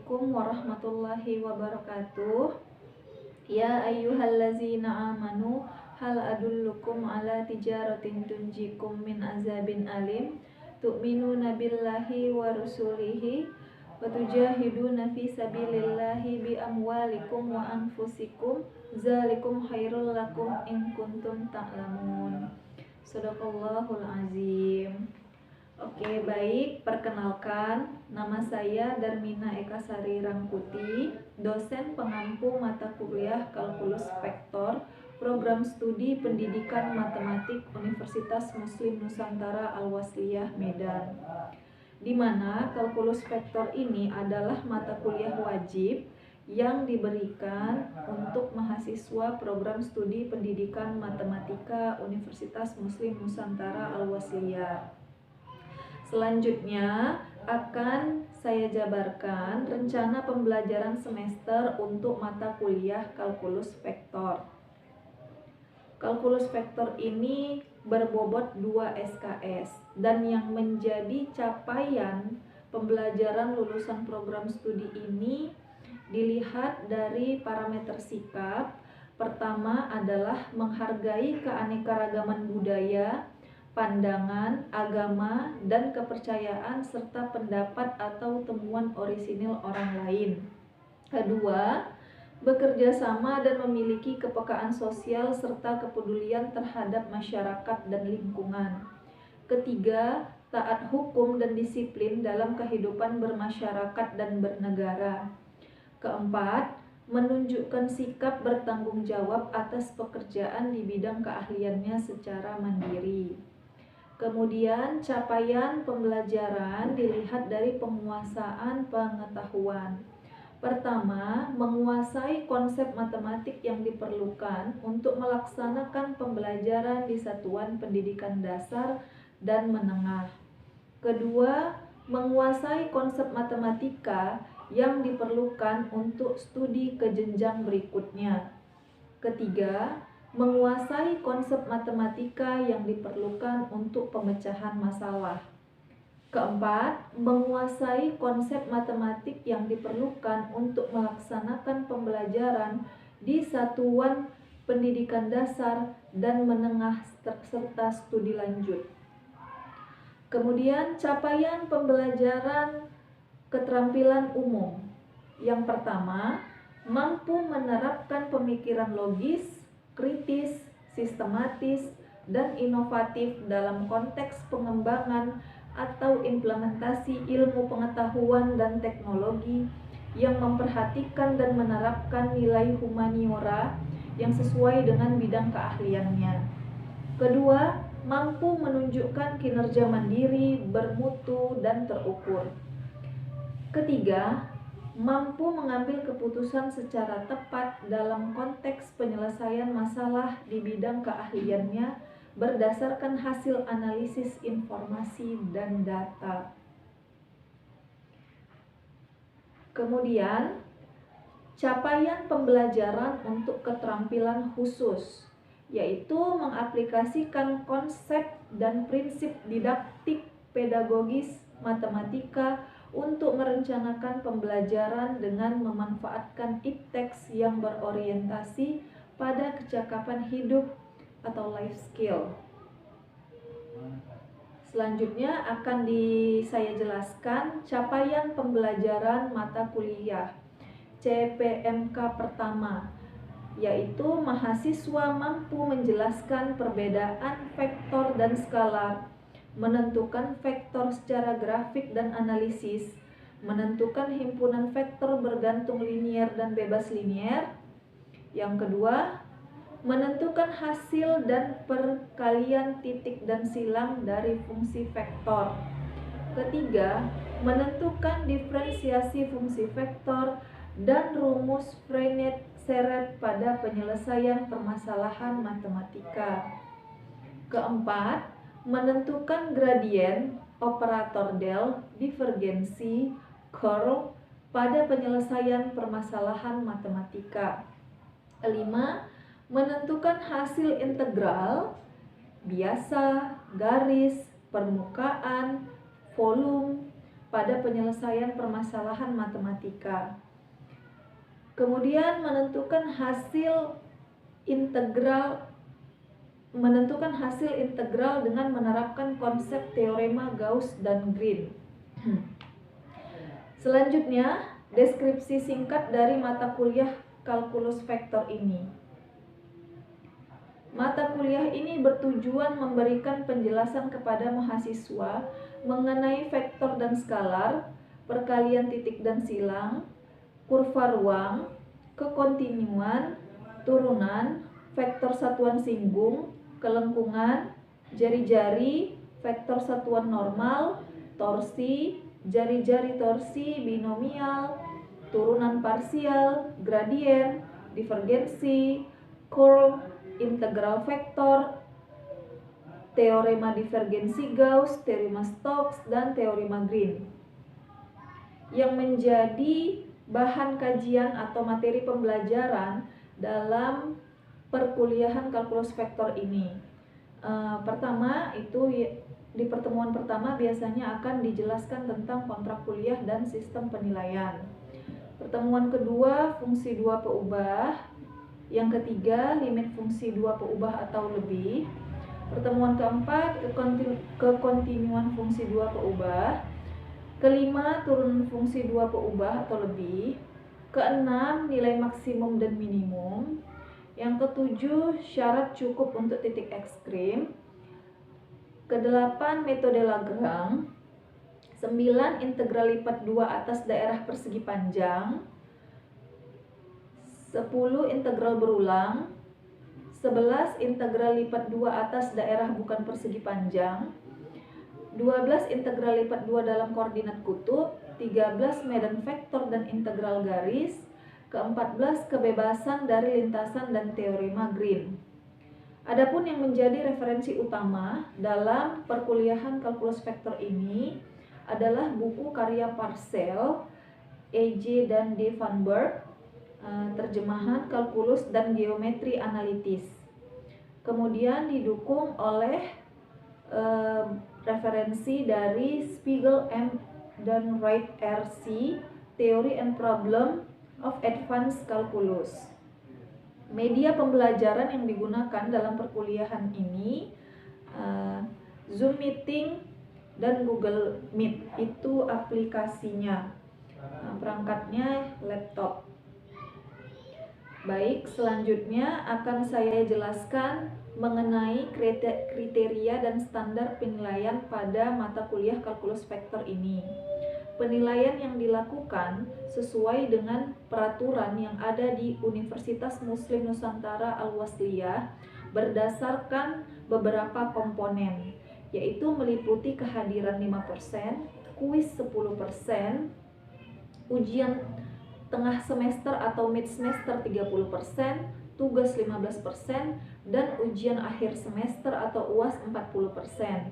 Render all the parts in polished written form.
Assalamualaikum warahmatullahi wabarakatuh. Ya ayyuhallazina amanu hal adullukum ala tijaratin tunjikum min azabin alim tu'minuna billahi wa rusulihi wa tujahiduna fi sabilillahi bi amwalikum wa anfusikum zalikum khairul lakum in kuntum ta'lamun. Shadaqallahul azim. Oke, baik. Perkenalkan, nama saya Darmina Eka Sari Rangkuti, dosen pengampu mata kuliah Kalkulus Vektor, Program Studi Pendidikan Matematik Universitas Muslim Nusantara Al-Wasliyah Medan. Di mana Kalkulus Vektor ini adalah mata kuliah wajib yang diberikan untuk mahasiswa Program Studi Pendidikan Matematika Universitas Muslim Nusantara Al-Wasliyah. Selanjutnya akan saya jabarkan rencana pembelajaran semester untuk mata kuliah Kalkulus Vektor. Kalkulus Vektor ini berbobot 2 SKS dan yang menjadi capaian pembelajaran lulusan program studi ini dilihat dari parameter sikap. Pertama adalah menghargai keanekaragaman budaya, pandangan, agama, dan kepercayaan serta pendapat atau temuan orisinil orang lain. Kedua, bekerja sama dan memiliki kepekaan sosial serta kepedulian terhadap masyarakat dan lingkungan. Ketiga, taat hukum dan disiplin dalam kehidupan bermasyarakat dan bernegara. Keempat, menunjukkan sikap bertanggung jawab atas pekerjaan di bidang keahliannya secara mandiri. Kemudian capaian pembelajaran dilihat dari penguasaan pengetahuan. Pertama, menguasai konsep matematik yang diperlukan untuk melaksanakan pembelajaran di satuan pendidikan dasar dan menengah. Kedua, menguasai konsep matematika yang diperlukan untuk studi ke jenjang berikutnya. Ketiga, menguasai konsep matematika yang diperlukan untuk pemecahan masalah. Keempat, menguasai konsep matematik yang diperlukan untuk melaksanakan pembelajaran di satuan pendidikan dasar dan menengah serta studi lanjut. Kemudian capaian pembelajaran keterampilan umum. Yang pertama, mampu menerapkan pemikiran logis, kritis, sistematis, dan inovatif dalam konteks pengembangan atau implementasi ilmu pengetahuan dan teknologi yang memperhatikan dan menerapkan nilai humaniora yang sesuai dengan bidang keahliannya. Kedua, mampu menunjukkan kinerja mandiri, bermutu, dan terukur. Ketiga, mampu mengambil keputusan secara tepat dalam konteks penyelesaian masalah di bidang keahliannya berdasarkan hasil analisis informasi dan data. Kemudian, capaian pembelajaran untuk keterampilan khusus, yaitu mengaplikasikan konsep dan prinsip didaktik pedagogis matematika untuk merencanakan pembelajaran dengan memanfaatkan ipteks yang berorientasi pada kecakapan hidup atau life skill. Selanjutnya akan saya jelaskan capaian pembelajaran mata kuliah CPMK pertama, yaitu mahasiswa mampu menjelaskan perbedaan vektor dan skalar, menentukan vektor secara grafik dan analisis, menentukan himpunan vektor bergantung linier dan bebas linier. Yang kedua, menentukan hasil dan perkalian titik dan silang dari fungsi vektor. Ketiga, menentukan diferensiasi fungsi vektor dan rumus Frenet-Seret pada penyelesaian permasalahan matematika. Keempat, menentukan gradien, operator del, divergensi, curl pada penyelesaian permasalahan matematika. Kelima, menentukan hasil integral, biasa, garis, permukaan, volume, pada penyelesaian permasalahan matematika. Kemudian menentukan hasil integral dengan menerapkan konsep teorema Gauss dan Green. Selanjutnya, deskripsi singkat dari mata kuliah kalkulus vektor ini. Mata kuliah ini bertujuan memberikan penjelasan kepada mahasiswa mengenai vektor dan skalar, perkalian titik dan silang, kurva ruang, kekontinuan, turunan, vektor satuan singgung, kelengkungan, jari-jari, vektor satuan normal, torsi, jari-jari torsi, binomial, turunan parsial, gradien, divergensi, curl, integral vektor, teorema divergensi Gauss, teorema Stokes, dan teorema Green. Yang menjadi bahan kajian atau materi pembelajaran dalam perkuliahan kalkulus vektor ini. Pertama itu di pertemuan pertama biasanya akan dijelaskan tentang kontrak kuliah dan sistem penilaian. Pertemuan kedua fungsi dua peubah. Yang ketiga limit fungsi dua peubah atau lebih. Pertemuan keempat kekontinuan fungsi dua peubah. Kelima turunan fungsi dua peubah atau lebih. Keenam nilai maksimum dan minimum. Yang ketujuh syarat cukup untuk titik ekstrim. Kedelapan metode Lagrange. 9 integral lipat 2 atas daerah persegi panjang. 10 integral berulang. 11 integral lipat 2 atas daerah bukan persegi panjang. 12 integral lipat 2 dalam koordinat kutub. 13 medan vektor dan integral garis. Ke-14 kebebasan dari lintasan dan teorema Green. Adapun yang menjadi referensi utama dalam perkuliahan kalkulus vektor ini adalah buku karya Parcel, E.J. dan D. Van Berg, terjemahan kalkulus dan geometri analitis. Kemudian didukung oleh referensi dari Spiegel M. dan Wright R.C. Theory and Problem of Advanced Calculus. Media pembelajaran yang digunakan dalam perkuliahan ini Zoom Meeting dan Google Meet, itu aplikasinya. Perangkatnya laptop. Baik, selanjutnya akan saya jelaskan mengenai kriteria dan standar penilaian pada mata kuliah kalkulus vektor ini. Penilaian yang dilakukan sesuai dengan peraturan yang ada di Universitas Muslim Nusantara Al-Wasliyah berdasarkan beberapa komponen, yaitu meliputi kehadiran 5%, kuis 10%, ujian tengah semester atau mid semester 30%, tugas 15%, dan ujian akhir semester atau UAS 40%.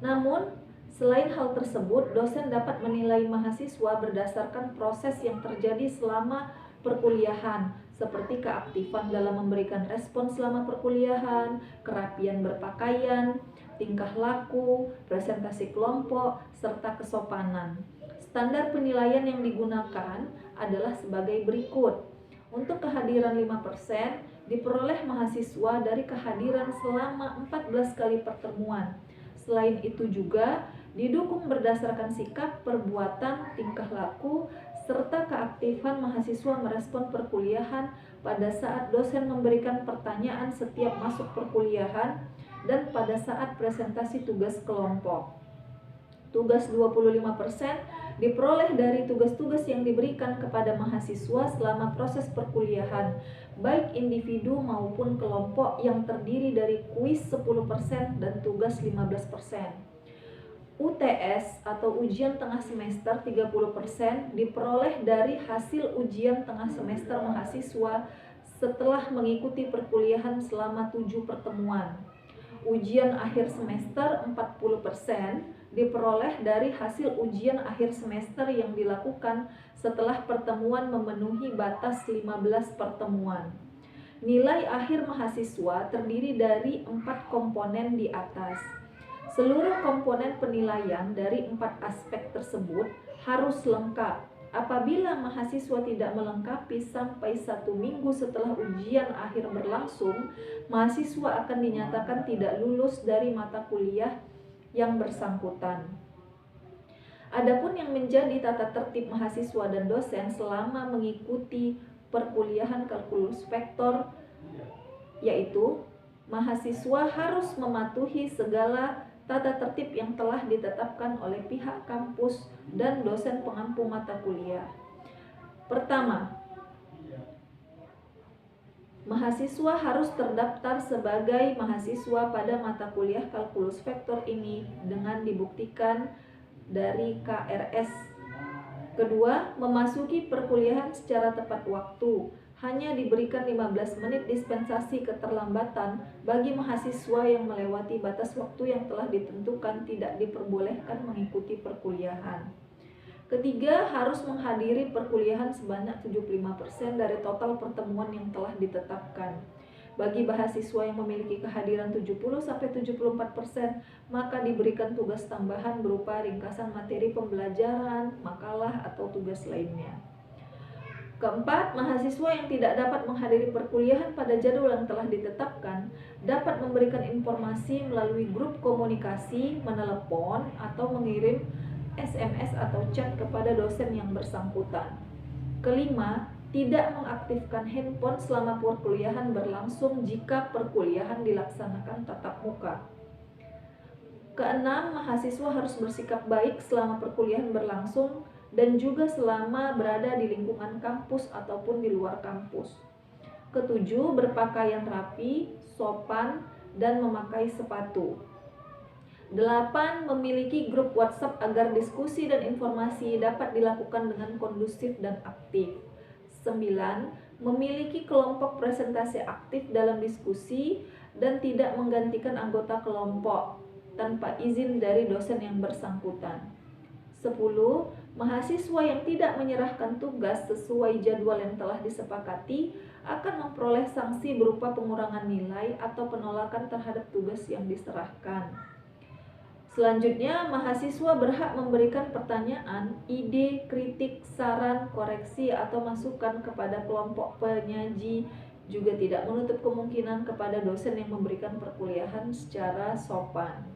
Namun, selain hal tersebut, dosen dapat menilai mahasiswa berdasarkan proses yang terjadi selama perkuliahan, seperti keaktifan dalam memberikan respon selama perkuliahan, kerapian berpakaian, tingkah laku, presentasi kelompok, serta kesopanan. Standar penilaian yang digunakan adalah sebagai berikut. Untuk kehadiran 5% diperoleh mahasiswa dari kehadiran selama 14 kali pertemuan. Selain itu juga didukung berdasarkan sikap, perbuatan, tingkah laku, serta keaktifan mahasiswa merespon perkuliahan pada saat dosen memberikan pertanyaan setiap masuk perkuliahan dan pada saat presentasi tugas kelompok. Tugas 25% diperoleh dari tugas-tugas yang diberikan kepada mahasiswa selama proses perkuliahan, baik individu maupun kelompok, yang terdiri dari kuis 10% dan tugas 15%. UTS atau ujian tengah semester 30% diperoleh dari hasil ujian tengah semester mahasiswa setelah mengikuti perkuliahan selama 7 pertemuan. Ujian akhir semester 40% diperoleh dari hasil ujian akhir semester yang dilakukan setelah pertemuan memenuhi batas 15 pertemuan. Nilai akhir mahasiswa terdiri dari 4 komponen di atas. Seluruh komponen penilaian dari 4 aspek tersebut harus lengkap. Apabila mahasiswa tidak melengkapi sampai 1 minggu setelah ujian akhir berlangsung, mahasiswa akan dinyatakan tidak lulus dari mata kuliah yang bersangkutan. Adapun yang menjadi tata tertib mahasiswa dan dosen selama mengikuti perkuliahan kalkulus vektor, yaitu mahasiswa harus mematuhi segala tata tertib yang telah ditetapkan oleh pihak kampus dan dosen pengampu mata kuliah. Pertama, mahasiswa harus terdaftar sebagai mahasiswa pada mata kuliah kalkulus vektor ini dengan dibuktikan dari KRS. Kedua, memasuki perkuliahan secara tepat waktu. Hanya diberikan 15 menit dispensasi keterlambatan bagi mahasiswa yang melewati batas waktu yang telah ditentukan tidak diperbolehkan mengikuti perkuliahan. Ketiga, harus menghadiri perkuliahan sebanyak 75% dari total pertemuan yang telah ditetapkan. Bagi mahasiswa yang memiliki kehadiran 70-74%, maka diberikan tugas tambahan berupa ringkasan materi pembelajaran, makalah, atau tugas lainnya. Keempat, mahasiswa yang tidak dapat menghadiri perkuliahan pada jadwal yang telah ditetapkan dapat memberikan informasi melalui grup komunikasi, menelepon, atau mengirim SMS atau chat kepada dosen yang bersangkutan. Kelima, tidak mengaktifkan handphone selama perkuliahan berlangsung jika perkuliahan dilaksanakan tatap muka. Keenam, mahasiswa harus bersikap baik selama perkuliahan berlangsung dan juga selama berada di lingkungan kampus ataupun di luar kampus. Ketujuh, berpakaian rapi, sopan, dan memakai sepatu. 8. Memiliki grup WhatsApp agar diskusi dan informasi dapat dilakukan dengan kondusif dan aktif. 9. Memiliki kelompok presentasi aktif dalam diskusi dan tidak menggantikan anggota kelompok tanpa izin dari dosen yang bersangkutan. 10. Mahasiswa yang tidak menyerahkan tugas sesuai jadwal yang telah disepakati akan memperoleh sanksi berupa pengurangan nilai atau penolakan terhadap tugas yang diserahkan. Selanjutnya, mahasiswa berhak memberikan pertanyaan, ide, kritik, saran, koreksi, atau masukan kepada kelompok penyaji, juga tidak menutup kemungkinan kepada dosen yang memberikan perkuliahan secara sopan.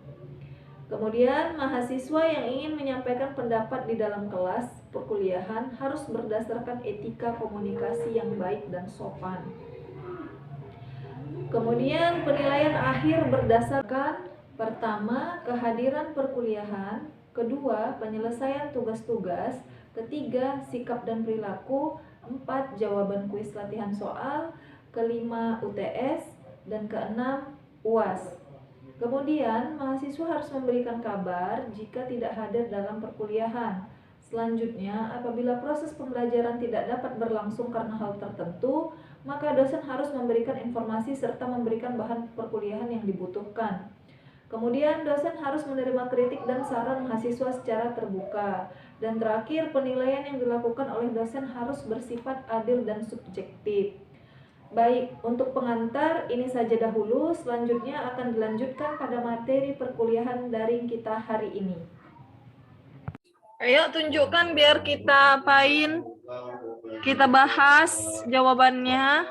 Kemudian, mahasiswa yang ingin menyampaikan pendapat di dalam kelas perkuliahan harus berdasarkan etika komunikasi yang baik dan sopan. Kemudian, penilaian akhir berdasarkan pertama, kehadiran perkuliahan, kedua, penyelesaian tugas-tugas, ketiga, sikap dan perilaku, 4, jawaban kuis latihan soal, kelima, UTS, dan keenam, UAS. Kemudian, mahasiswa harus memberikan kabar jika tidak hadir dalam perkuliahan. Selanjutnya, apabila proses pembelajaran tidak dapat berlangsung karena hal tertentu, maka dosen harus memberikan informasi serta memberikan bahan perkuliahan yang dibutuhkan. Kemudian, dosen harus menerima kritik dan saran mahasiswa secara terbuka. Dan terakhir, penilaian yang dilakukan oleh dosen harus bersifat adil dan subjektif. Baik, untuk pengantar ini saja dahulu, selanjutnya akan dilanjutkan pada materi perkuliahan daring kita hari ini. Ayo tunjukkan biar kita apain, kita bahas jawabannya.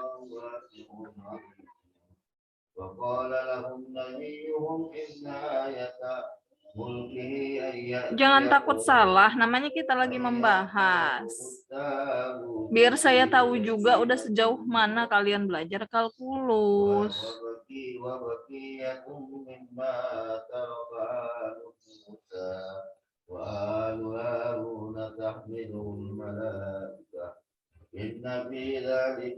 Jangan takut salah, namanya kita lagi membahas. Biar saya tahu juga udah sejauh mana kalian belajar kalkulus.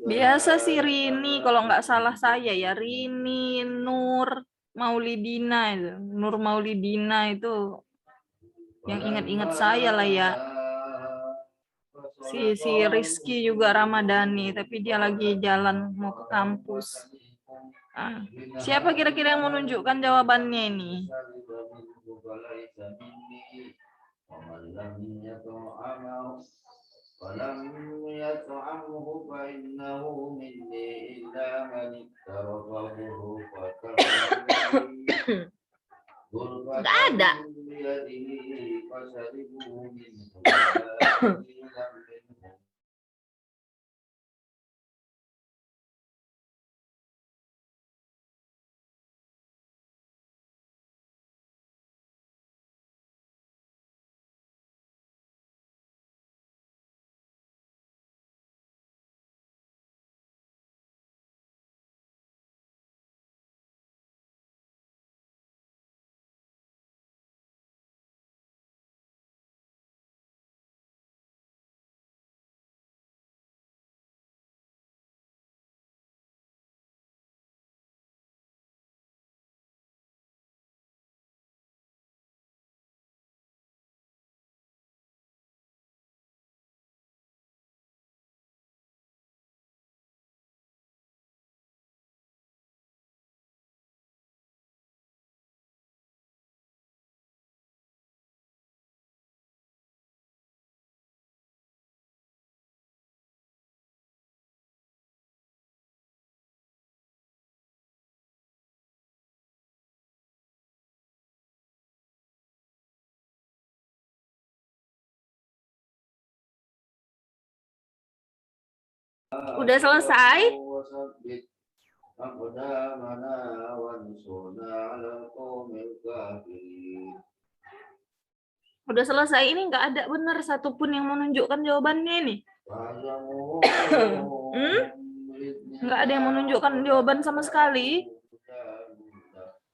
Biasa sih Rini, kalau nggak salah saya ya Rini, Nur Maulidina itu. Nur Maulidina itu yang ingat-ingat saya lah ya. Si Rizky juga Ramadhani, tapi dia lagi jalan mau ke kampus. Nah, siapa kira-kira yang menunjukkan jawabannya ini? ada. Udah selesai? Udah selesai. Ini nggak ada benar satupun yang menunjukkan jawabannya ini. Nggak ada yang menunjukkan jawaban sama sekali.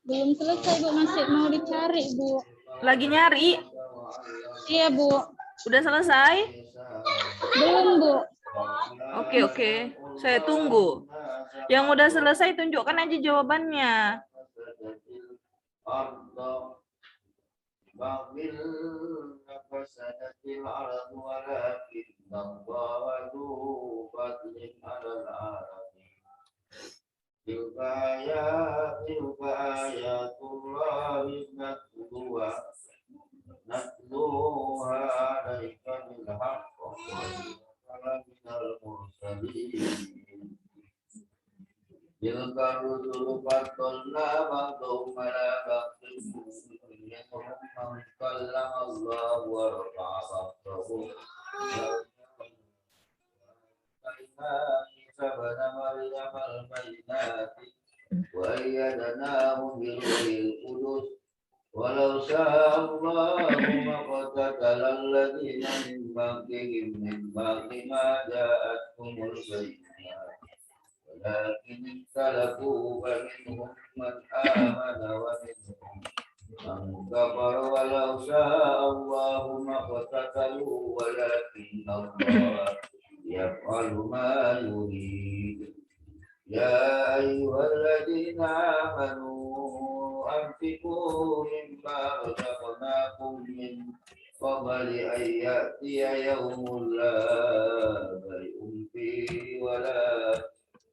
Belum selesai, Bu. Masih mau dicari, Bu. Lagi nyari. Iya, Bu. Udah selesai? Belum, Bu. Oke. Saya tunggu. Yang udah selesai tunjukkan aja jawabannya. Walau sya'allahu maqtatala alladziina min ba'dihim min ba'di ma ja'atkumul bayyinat walakin ikhtalafu faminhum man amana wa minhum man kafara walau sya'allahu maqtatalu walakin Allah yaf'alu ma yurid. Ya ayyuhalladzina amanu أنفقوا مما رزقناكم من قبل أن يأتي يوم لا بيع فيه ولا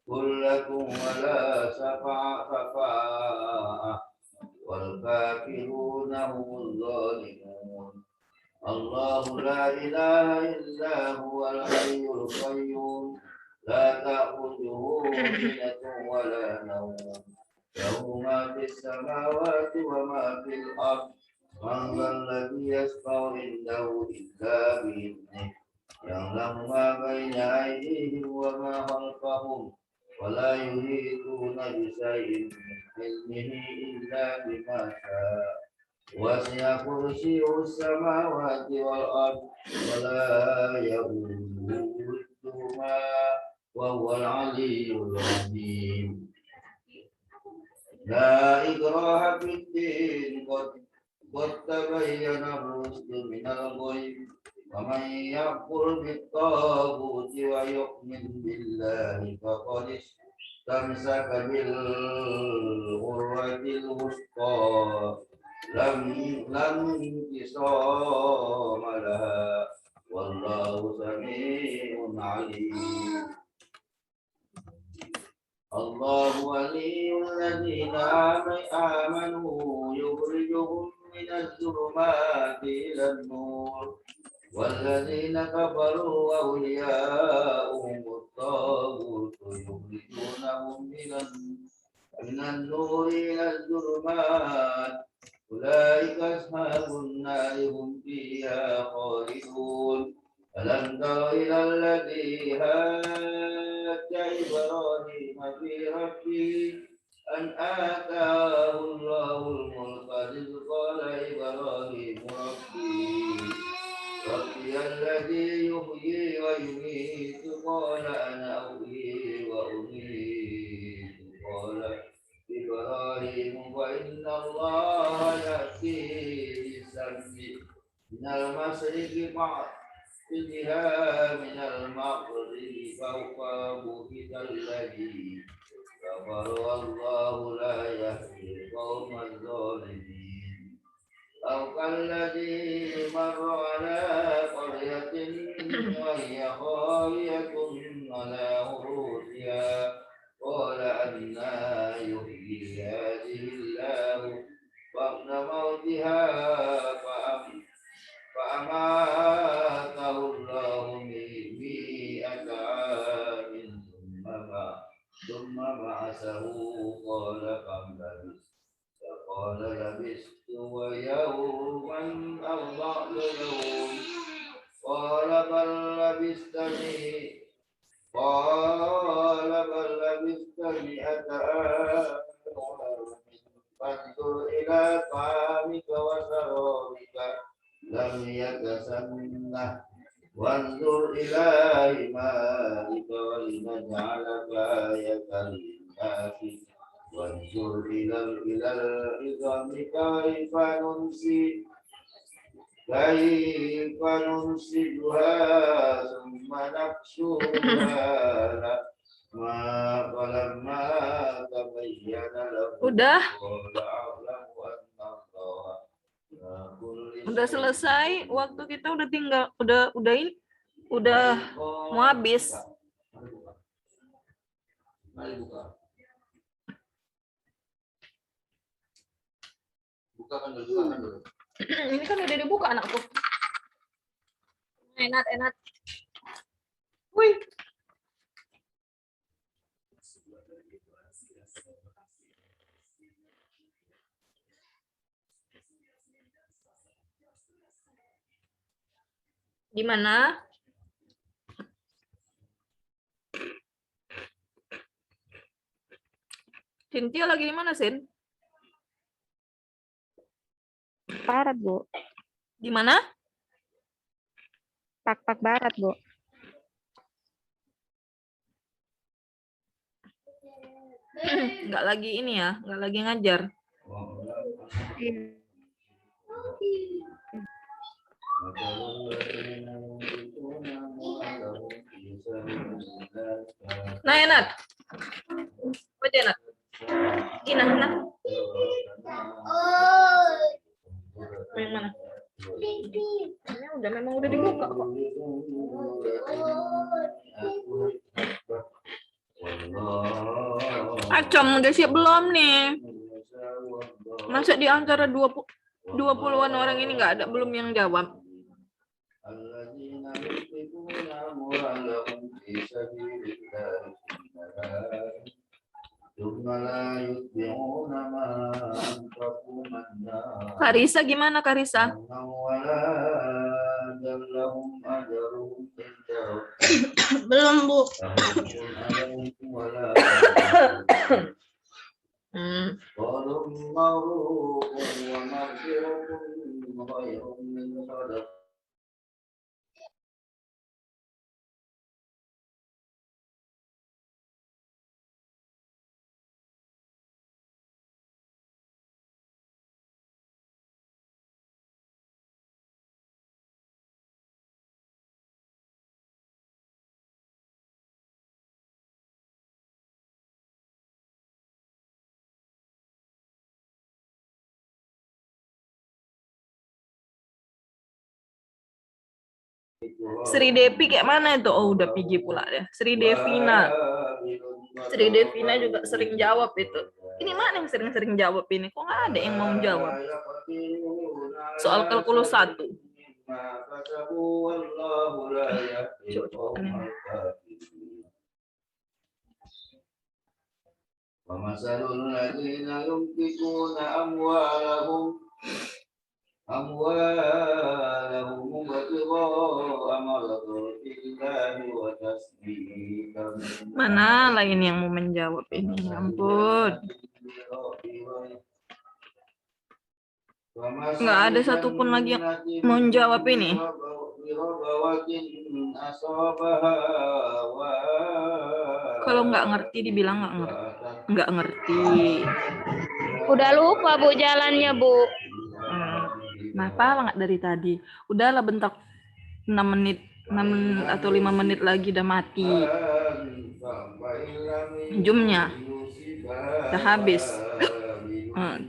خلة ولا شفاعة والكافرون هم الظالمون. الله لا إله إلا هو الحي القيوم لا تأخذه سنة ولا نوم له ما في السماوات وما في الأرض من ذا الذي يشفع عنده إلا بإذنه يعلم ما بين أيديهم وما خلفهم ولا يحيطون بشيء من علمه إلا بما شاء وسع كرسيه السماوات والأرض ولا يؤوده حفظهما وهو العلي العظيم. لا إكراه في الدين قد تبين الرشد من الغي ومن يكفر بالطاغوت ويؤمن بالله فقد استمسك بالعروة الوثقى لا انفصام لها والله سميع عليم. الله ولي الذين آمنوا يخرجهم من الظلمات إلى النور والذين كفروا أولياؤهم الطاغوت يخرجونهم من النور إلى الظلمات أولئك كالذي هاج إبراهيم في ربه أن آتاه الله الملك إذ قال إبراهيم ربي الذي يحيي ويميت قال أنا أحيي وأميت قال إبراهيم وإن الله يأتي بالشمس من المشرق فأتها من المغرب فوق بهت الذي كفر والله لا يهدي القوم الظالمين أو كالذي مر على قرية وهي خاوية على عروشها قال أنى يحيي هذه الله بعد موتها فأماته الله 100 عام ثم بعثه قال كم لبثت قال لبثت يوما أو بعض يوم قال بل لبثت 100 عام فانظر إلى طعامك وشرابك لم يتسنه وانظر إلى حمارك ولنجعلك آية للناس وانظر إلى العظام كيف ننسجها ثم نكسوها فلما تبين له Udah, قال أعلم أن الله udah selesai. Waktu kita udah tinggal, udah mau habis. Mari buka. Bukakan dulu. Ini kan udah dibuka anakku. Enak. Wih. Gimana? Cynthia lagi di mana, Sin? Barat, Bu. Di mana? Pak Barat, Bu. Nggak lagi ini ya, nggak lagi ngajar. Nah, enak. Baca enak. Ina. Yang mana? Ini memang udah dibuka kok. Acam udah siap belum nih? Masa di antara 20-an orang ini nggak ada belum yang jawab? Karisa gimana Karisa? Belum, Bu. Sri Devi kayak mana itu? Oh, udah pergi pula deh. Sri Devina. Sri Devina juga sering jawab itu. Ini mana yang sering-sering jawab ini? Kok nggak ada yang mau jawab? Soal kalkulus 1. ومثل الذين ينفقون أموالهم أموالهم ابتغاء مرضات الله وتثبيتا Mana lain yang mau menjawab ini? Ya ampun. Nggak ada satupun lagi yang mau menjawab ini. Kalau nggak ngerti dibilang nggak ngerti. Nggak ngerti. Udah lupa Bu jalannya Bu. Kenapa nggak dari tadi? Udahlah bentak 6 menit, 6 atau 5 menit lagi udah mati. Zoom-nya udah habis.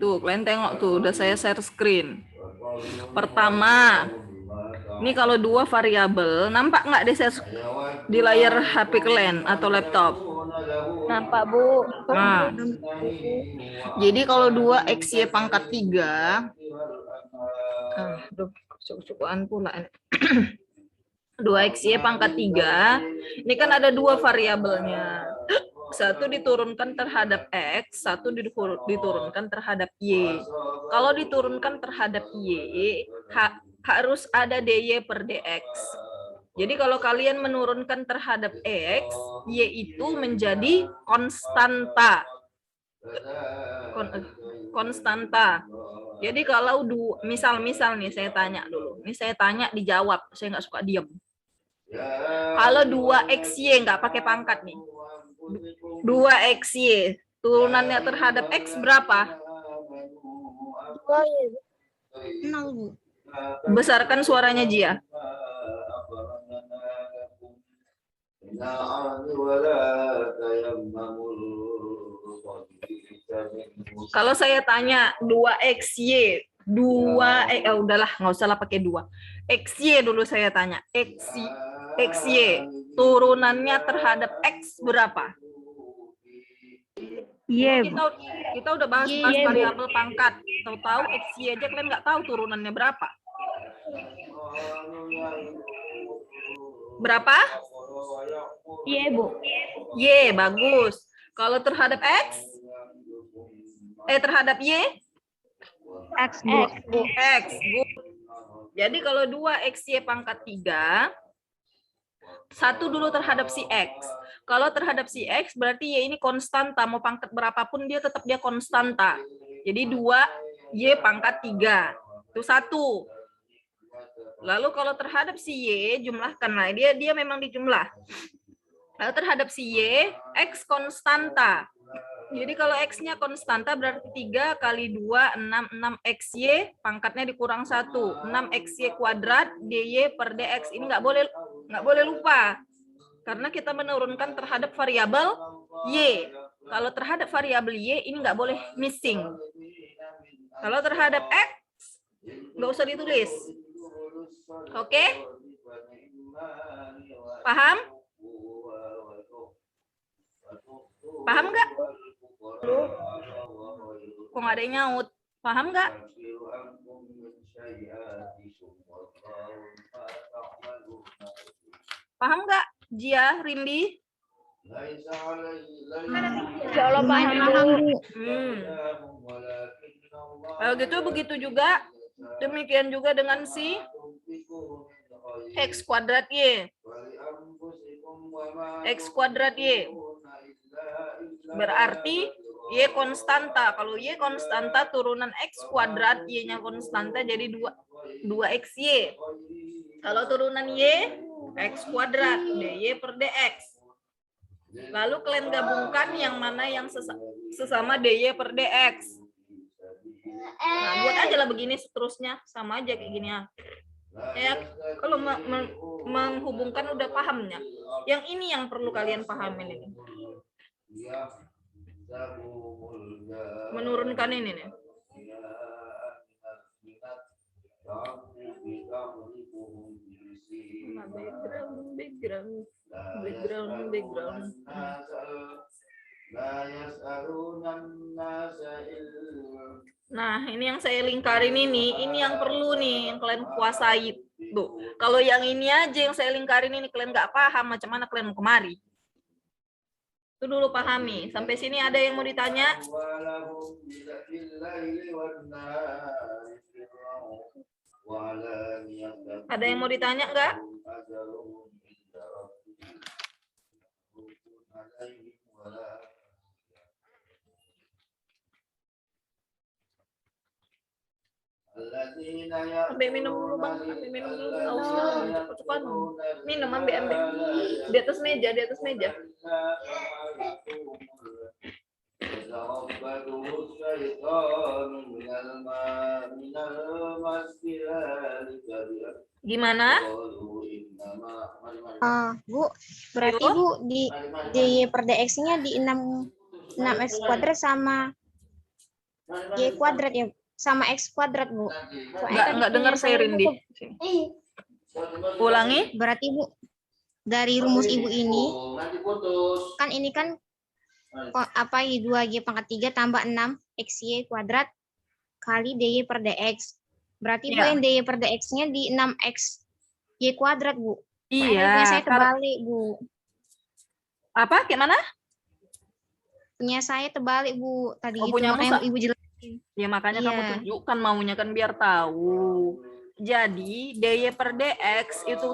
Tuh, kalian tengok tuh, udah saya share screen. Pertama, ini kalau 2 variabel, nampak nggak di layar HP kalian atau laptop? Nampak Bu. Nah, jadi kalau 2 XY pangkat 3, cukup-cukupan pula. 2 XY pangkat 3, ini kan ada 2 variabelnya. Satu diturunkan terhadap X, satu diturunkan terhadap Y. Kalau diturunkan terhadap Y, harus ada DY per DX. Jadi kalau kalian menurunkan terhadap X, Y itu menjadi konstanta. Konstanta. Jadi kalau misal nih saya tanya dulu. Ini saya tanya dijawab, saya nggak suka diam. Kalau 2XY nggak pakai pangkat nih. 2XY turunannya terhadap X berapa? 0 Bu. Besarkan suaranya Jia. Kalau saya tanya 2XY, udahlah nggak usah lah pakai 2. XY dulu saya tanya. XY turunannya terhadap X berapa? Iya, Kita udah bahas variabel pangkat. Tahu XY aja kalian nggak tahu turunannya berapa? Berapa? iya Bu. Y, bagus. Kalau terhadap X? Terhadap Y? X Bu. X, good. Jadi kalau 2XY pangkat 3, satu dulu terhadap si X. Kalau terhadap si X berarti Y ini konstanta, mau pangkat berapapun dia tetap dia konstanta. Jadi 2Y pangkat 3. Itu 1. Lalu kalau terhadap si Y, jumlahkanlah. Dia memang dijumlah. Lalu terhadap si Y, X konstanta. Jadi kalau X-nya konstanta berarti 3 kali 2, 6 XY, pangkatnya dikurang 1. 6XY kuadrat, DY per DX. Ini nggak boleh lupa. Karena kita menurunkan terhadap variabel Y. Kalau terhadap variabel Y, ini nggak boleh missing. Kalau terhadap X, nggak usah ditulis. Oke? Paham? Paham nggak? Kok nggak ada yang nyaut? Paham nggak? Paham nggak, Jia, Rimbi? Insya Allah paham Bu. Kalau gitu begitu juga. Demikian juga dengan si X kuadrat Y. X kuadrat Y. Berarti Y konstanta. Kalau Y konstanta, turunan X kuadrat, Y-nya konstanta, jadi 2XY. Kalau turunan Y, X kuadrat, DY per DX. Lalu kalian gabungkan yang mana yang sesama DY per DX. Nah, buat aja lah begini seterusnya. Sama aja kayak gini ya. Kalau menghubungkan udah pahamnya. Yang ini yang perlu kalian pahamin ini. Menurunkan ini nih. Background. Nah, ini yang saya lingkarin ini yang perlu nih, yang kalian kuasai. Tuh, kalau yang ini aja yang saya lingkarin ini kalian nggak paham, macam mana kalian mau kemari? Itu dulu pahami. Sampai sini ada yang mau ditanya? Ada yang mau ditanya enggak? Ambil minum dulu bang, ambil minum dulu. Cepat-cepat. Minum, ambil. Di atas meja, di atas meja. Gimana? Bu, berarti Bu di per dx-nya di 6x kuadrat sama y kuadrat ya, sama x kuadrat Bu. Enggak dengar saya Rindi. Ulangi. Berarti Bu, dari rumus Ibu ini kan apa y2y pangkat 3 tambah 6xy kuadrat kali dy per dx. Berarti Bu Ya. yang dy per dx-nya di 6x y kuadrat Bu. Iya. Saya terbalik Bu. Apa? Kayak mana? Punya saya terbalik Bu. Tadi Oh, itu punyamu makanya Ibu jelasin. Ya makanya Iya. kamu tunjukkan maunya kan biar tahu. Jadi dy per dx itu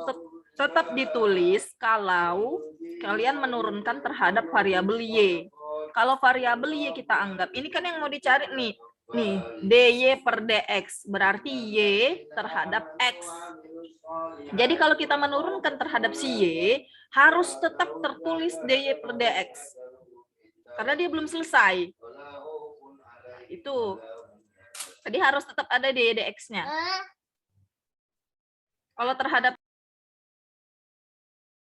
tetap ditulis kalau kalian menurunkan terhadap variabel y. Kalau variabel y kita anggap, ini kan yang mau dicari nih. Nih, dy per dx berarti y terhadap x. Jadi kalau kita menurunkan terhadap si y, harus tetap tertulis dy per dx. Karena dia belum selesai. Itu. Jadi harus tetap ada dy dx-nya. Kalau terhadap